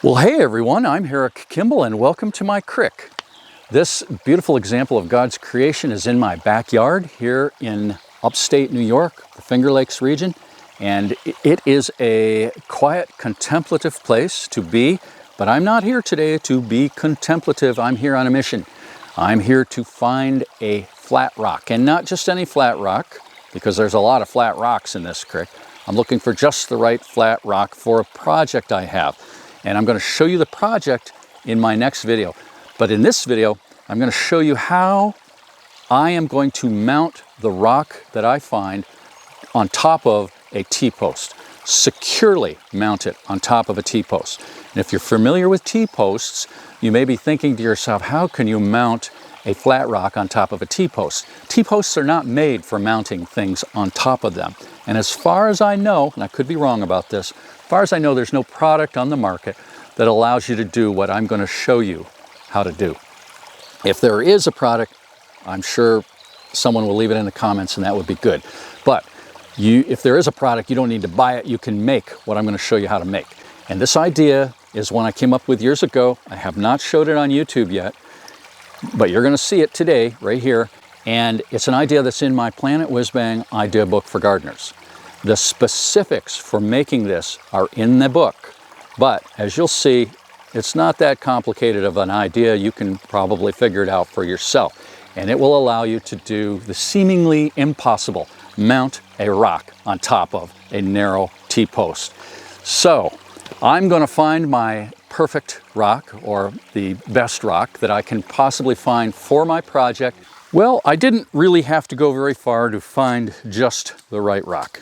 Well, hey everyone, I'm Herrick Kimball and welcome to my crick. This beautiful example of God's creation is in my backyard here in upstate New York, the Finger Lakes region, and it is a quiet, contemplative place to be, but I'm not here today to be contemplative. I'm here on a mission. I'm here to find a flat rock, and not just any flat rock, because there's a lot of flat rocks in this creek. I'm looking for just the right flat rock for a project I have. And I'm going to show you the project in my next video. But in this video, I'm going to show you how I am going to mount the rock that I find on top of a T-post. Securely mount it on top of a T-post. And if you're familiar with T-posts, you may be thinking to yourself, how can you mount a flat rock on top of a T-post? T-posts are not made for mounting things on top of them. And as far as I know, and I could be wrong about this, as far as I know, there's no product on the market that allows you to do what I'm going to show you how to do. If there is a product, I'm sure someone will leave it in the comments and that would be good. But if there is a product, you don't need to buy it. You can make what I'm going to show you how to make. And this idea is one I came up with years ago. I have not showed it on YouTube yet, but you're going to see it today right here. And it's an idea that's in my Planet Whizbang idea book for gardeners. The specifics for making this are in the book, but as you'll see, it's not that complicated of an idea. You can probably figure it out for yourself, and it will allow you to do the seemingly impossible: mount a rock on top of a narrow T-post. So I'm going to find my perfect rock, or the best rock that I can possibly find for my project. Well, I didn't really have to go very far to find just the right rock.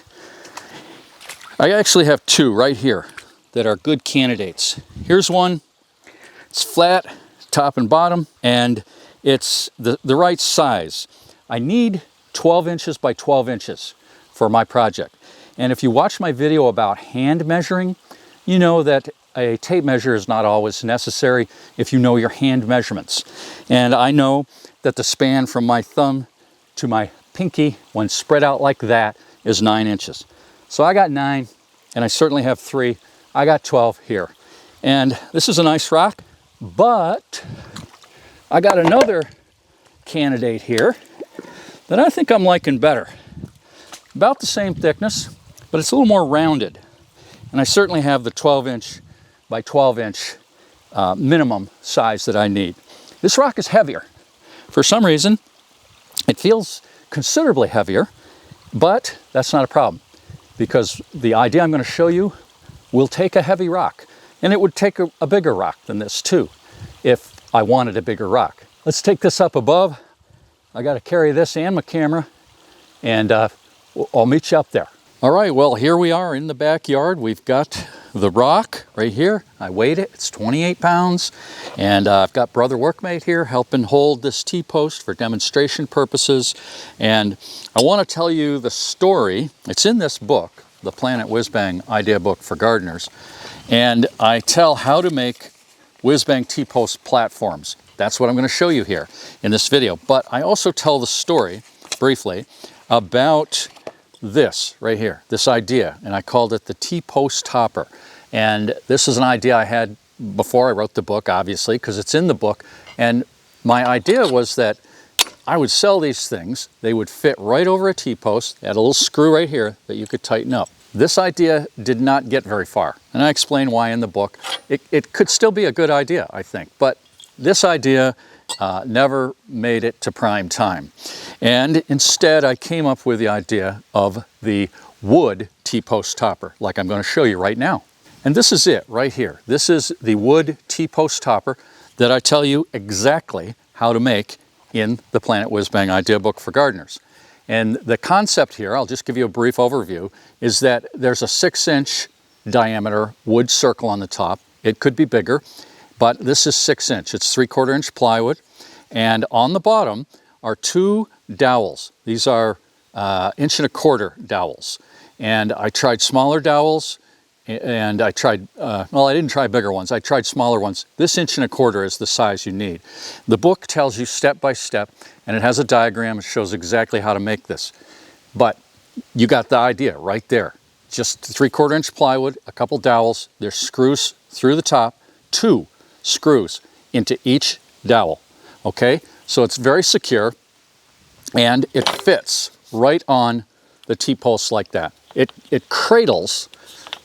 I actually have two right here that are good candidates. Here's one. It's flat, top and bottom, and it's the right size. I need 12 inches by 12 inches for my project. And if you watch my video about hand measuring, you know that a tape measure is not always necessary if you know your hand measurements. And I know that the span from my thumb to my pinky, when spread out like that, is 9 inches. So I got 9, and I certainly have 3. I got 12 here. And this is a nice rock, but I got another candidate here that I think I'm liking better. About the same thickness, but it's a little more rounded. And I certainly have the 12-inch by 12-inch minimum size that I need. This rock is heavier. For some reason, it feels considerably heavier, but that's not a problem, because the idea I'm going to show you will take a heavy rock, and it would take a bigger rock than this too, if I wanted a bigger rock. Let's take this up above. I got to carry this and my camera, and I'll meet you up there. All right, well, here we are in the backyard. We've got the rock right here. I weighed it, it's 28 pounds. And I've got Brother Workmate here helping hold this T-post for demonstration purposes. And I want to tell you the story. It's in this book, the Planet Whizbang Idea Book for Gardeners. And I tell how to make Whizbang T-post platforms. That's what I'm going to show you here in this video. But I also tell the story, briefly, about this right here, this idea, and I called it the T-post topper. And this is an idea I had before I wrote the book, obviously, because it's in the book. And my idea was that I would sell these things. They would fit right over a T-post. They had a little screw right here that you could tighten up. This idea did not get very far, and I explain why in the book. It could still be a good idea, I think, but this idea never made it to prime time. And instead, I came up with the idea of the wood T-post topper, like I'm going to show you right now. And this is it right here. This is the wood T-post topper that I tell you exactly how to make in the Planet Whizbang Idea Book for Gardeners. And the concept here, I'll just give you a brief overview, is that there's a 6-inch diameter wood circle on the top. It could be bigger, but this is 6 inch. It's 3/4 inch plywood. And on the bottom are 2 dowels. These are 1 1/4 inch dowels. And I tried smaller dowels, and I tried, well, I didn't try bigger ones. I tried smaller ones. This 1 1/4 inch is the size you need. The book tells you step by step, and it has a diagram. It shows exactly how to make this. But you got the idea right there. Just 3/4 inch plywood, a couple dowels. There's screws through the top 2 screws into each dowel. Okay, so it's very secure and it fits right on the T-post like that. It cradles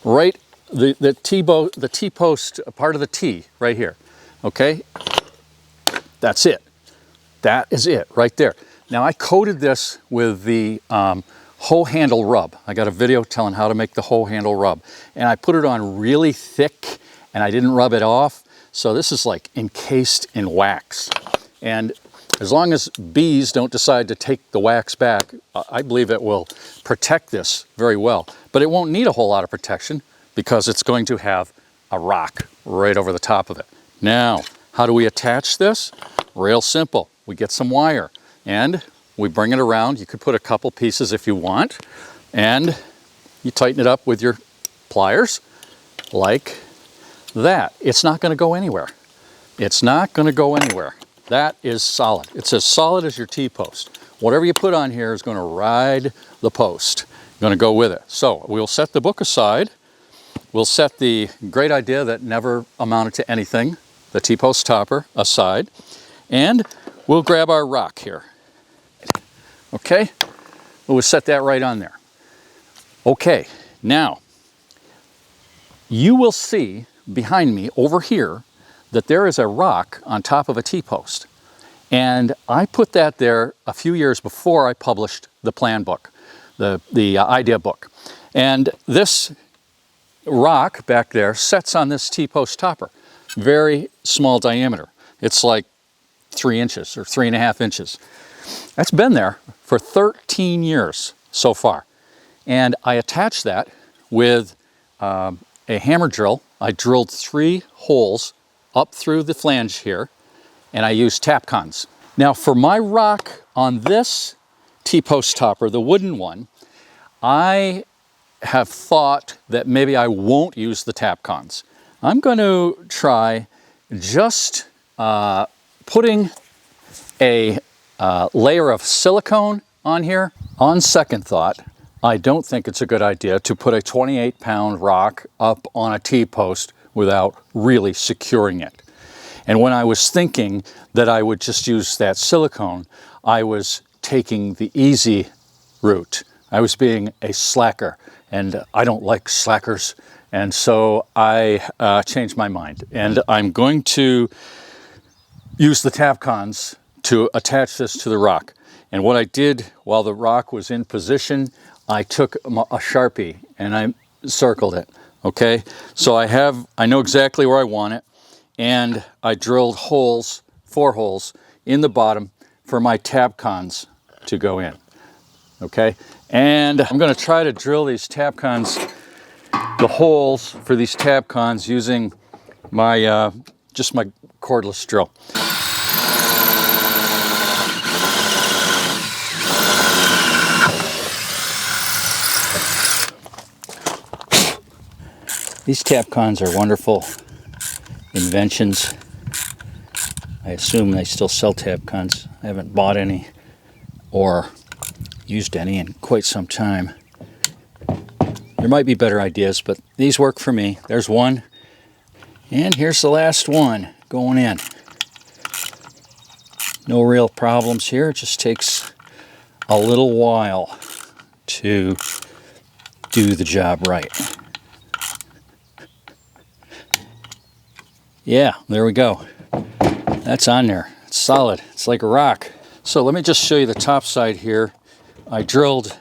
right the T-post part of the T right here. Okay, that's it. That is it right there. Now I coated this with the hoe handle rub. I got a video telling how to make the hoe handle rub, and I put it on really thick and I didn't rub it off. So this is like encased in wax. And as long as bees don't decide to take the wax back, I believe it will protect this very well. But it won't need a whole lot of protection because it's going to have a rock right over the top of it. Now, how do we attach this? Real simple. We get some wire and we bring it around. You could put a couple pieces if you want, and you tighten it up with your pliers like that. It's not going to go anywhere. It's not going to go anywhere. That is solid. It's as solid as your T-post. Whatever you put on here is going to ride the post, going to go with it. So we'll set the book aside. We'll set the great idea that never amounted to anything, the T-post topper, aside, and we'll grab our rock here. Okay, we'll set that right on there. Okay, now you will see behind me over here that there is a rock on top of a T-post. And I put that there a few years before I published the plan book, the idea book. And this rock back there sets on this T-post topper. Very small diameter. It's like 3 inches or 3.5 inches. That's been there for 13 years so far. And I attached that with a hammer drill. I drilled 3 holes up through the flange here, and I used Tapcons. Now for my rock on this T-post topper, the wooden one, I have thought that maybe I won't use the Tapcons. I'm going to try just putting a layer of silicone on here. On second thought, I don't think it's a good idea to put a 28-pound rock up on a T-post without really securing it. And when I was thinking that I would just use that silicone, I was taking the easy route. I was being a slacker, and I don't like slackers. And so I changed my mind. And I'm going to use the Tapcons to attach this to the rock. And what I did while the rock was in position, I took a Sharpie and I circled it, okay? So I know exactly where I want it, and I drilled holes, 4 holes in the bottom for my Tapcons to go in, okay? And I'm gonna try to drill these Tapcons, the holes for these Tapcons using my, just my cordless drill. These Tapcons are wonderful inventions. I assume they still sell Tapcons. I haven't bought any or used any in quite some time. There might be better ideas, but these work for me. There's one, and here's the last one going in. No real problems here. It just takes a little while to do the job right. Yeah, there we go. That's on there. It's solid. It's like a rock. So let me just show you the top side here. I drilled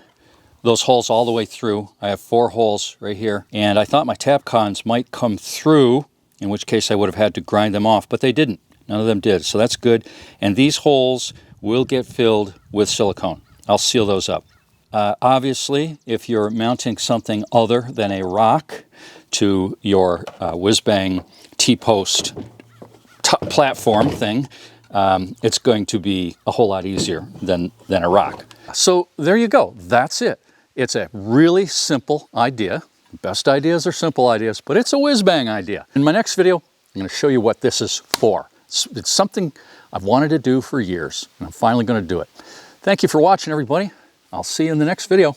those holes all the way through. I have 4 holes right here. And I thought my Tapcons might come through, in which case I would have had to grind them off, but they didn't. None of them did, so that's good. And these holes will get filled with silicone. I'll seal those up. Obviously, if you're mounting something other than a rock to your Whizbang T-post platform thing, it's going to be a whole lot easier than a rock. So there you go. That's it. It's a really simple idea. Best ideas are simple ideas, but it's a Whizbang idea. In my next video, I'm going to show you what this is for. It's something I've wanted to do for years, and I'm finally going to do it. Thank you for watching, everybody. I'll see you in the next video.